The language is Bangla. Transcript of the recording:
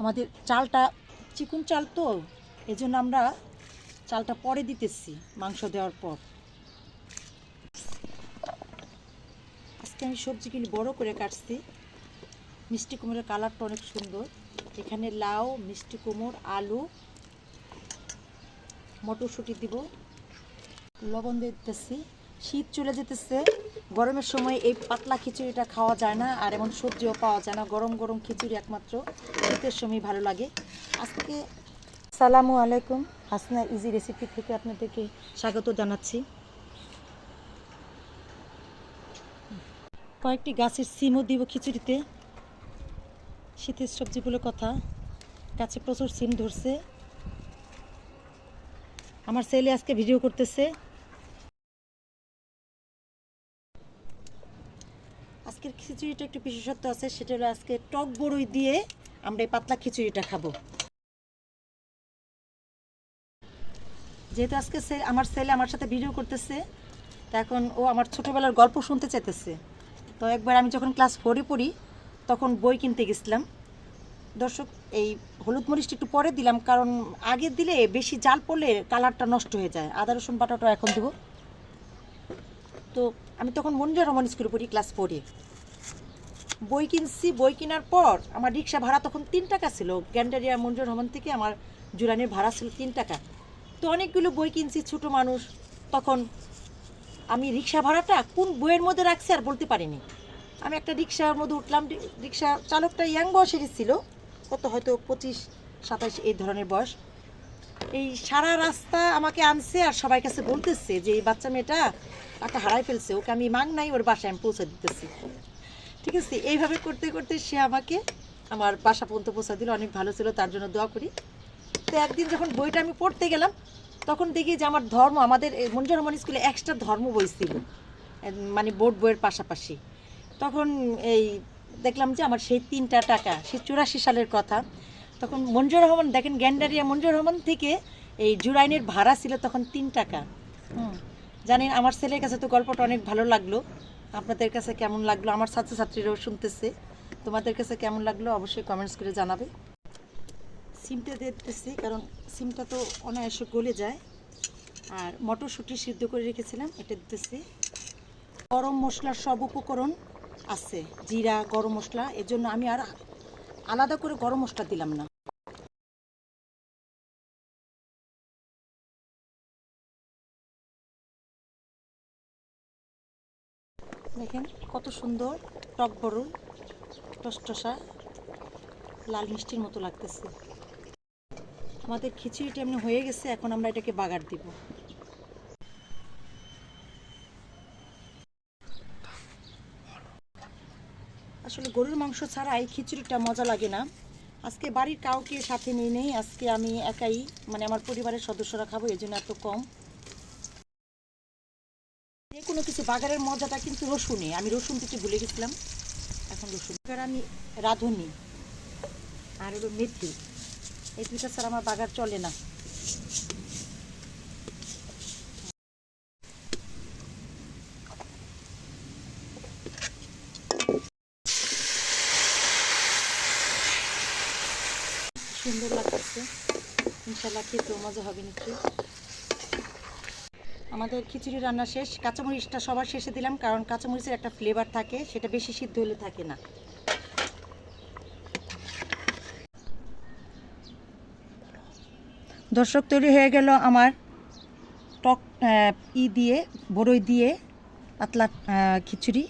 আমাদের চালটা চিকন চাল তো, এজন্য আমরা চালটা পরে দিতেছি মাংস দেওয়ার পর। আজকে আমি সবজিগুলি বড় করে কাটছি। মিষ্টি কুমড়োর কালারটা অনেক সুন্দর। এখানে লাউ, মিষ্টি কুমড়ো, আলু, মটরশুঁটি দিব, লবণ দিতেছি। শীত চলে যেতেছে, গরমের সময় এই পাতলা খিচুড়িটা খাওয়া যায় না, আর এমন সবজিও পাওয়া যায় না। গরম গরম খিচুড়ি একমাত্র শীতের সময় ভালো লাগে। আজকে আসসালামু আলাইকুম, হাসনা ইজি রেসিপি থেকে আপনাদেরকে স্বাগত জানাচ্ছি। কয়েকটি গাছের সিমও দিব খিচুড়িতে। শীতের সবজিগুলো কথা, গাছে প্রচুর সিম ধরছে। আমার ছেলে আজকে ভিডিও করতেছে। আজকের খিচুড়িটা একটু বিশেষত্ব আছে, সেটা হলো আজকে টক বড়ই দিয়ে আমরা এই পাতলা খিচুড়িটা খাবো। যেহেতু আজকে আমার ছেলে আমার সাথে ভিডিও করতেছে, তা এখন ও আমার ছোটোবেলার গল্প শুনতে চাইতেছে। তো একবার আমি যখন ক্লাস 4-এ পড়ি তখন বই কিনতে গেছিলাম। দর্শক, এই হলুদ মরিচটা একটু পরে দিলাম, কারণ আগে দিলে বেশি জাল পড়লে কালারটা নষ্ট হয়ে যায়। আদা রসুন বাটাটা এখন দেবো। তো আমি তখন মঞ্জুর রহমান স্কুলে পড়ি, ক্লাস 4-এ। বই কিনছি, বই কেনার পর আমার রিক্সা ভাড়া তখন 3 টাকা ছিল। গ্যান্ডারিয়া মঞ্জুর রহমান থেকে আমার জুরানির ভাড়া ছিল 3 টাকা। তো অনেকগুলো বই কিনছি, ছোটো মানুষ। তখন আমি রিক্সা ভাড়াটা কোন বইয়ের মধ্যে রাখছি আর বলতে পারিনি। আমি একটা রিক্সার মধ্যে উঠলাম, রিক্সা চালকটা ইয়াং বয়সেরই ছিল, কত হয়তো 25-27 এই ধরনের বয়স। এই সারা রাস্তা আমাকে আনছে আর সবাই কাছে বলতেছে যে এই বাচ্চা মেয়েটা টাকা হারাই ফেলছে, ওকে আমি মাং নাই, ওর বাসায় আমি পৌঁছে দিতেছি। ঠিক আছে, এইভাবে করতে করতে সে আমাকে আমার বাসা পর্যন্ত পৌঁছা দিল। অনেক ভালো ছিল, তার জন্য দোয়া করি। তো একদিন যখন বইটা আমি পড়তে গেলাম, তখন দেখি যে আমার ধর্ম, আমাদের মঞ্জুর রহমান স্কুলে এক্সট্রা ধর্ম বই ছিল, মানে বোর্ড বইয়ের পাশাপাশি। তখন এই দেখলাম যে আমার সেই 3 টাকা, সেই 84 সালের কথা। তখন মঞ্জুর রহমান, দেখেন গ্যান্ডারিয়া মঞ্জুর রহমান থেকে এই জুরাইনের ভাড়া ছিল তখন 3 টাকা। জানেন, আমার ছেলের কাছে তো গল্পটা অনেক ভালো লাগলো। আপনাদের কাছে কেমন লাগলো? আমার ছাত্রছাত্রীরাও শুনতেছে। তোমাদের কাছে কেমন লাগলো অবশ্যই কমেন্টস করে জানাবে। সিমটা দিতেছি, কারণ সিমটা তো অনায়াসে গলে যায়। আর মটরশুঁটি সিদ্ধ করে রেখেছিলাম, এটা দিতেছি। গরম মশলার সব উপকরণ আছে, জিরা, গরম মশলা। এর জন্য আমি আর আলাদা করে গরম মশলা দিলাম না। দেখেন কত সুন্দর টক বড়ই, টসটসা লাল মিষ্টির মতো লাগতেছে। আমাদের খিচুড়িটা এমনি হয়ে গেছে, এখন আমরা এটাকে বাগার দিব। আসলে গরুর মাংস ছাড়া এই খিচুড়িটা মজা লাগে না। আজকে বাড়ির কাউকে সাথে নিয়ে নেই, আজকে আমি একাই, মানে আমার পরিবারের সদস্যরা খাবো, এই জন্য এত কম। যে কোনো কিছু বাগারের মজাটা কিন্তু রসুনে, আমি রসুন দিতে ভুলে গেছিলাম। এখন রসুন আমি রাঁধুনি আর হলো মেথি, এই দুইটা ছাড়া আমার বাগার চলে না। সুন্দর লাগতেছে, ইনশাল্লাহ খেতেও মজা হবে নিশ্চয়ই। আমাদের খিচুড়ি রান্না শেষ। কাঁচামরিচটা সবার শেষে দিলাম, কারণ কাঁচামরিচের একটা ফ্লেভার থাকে, সেটা বেশি সিদ্ধ হলে থাকে না। দর্শক, তৈরি হয়ে গেল আমার টক দিয়ে বড়ই দিয়ে পাতলা খিচুড়ি।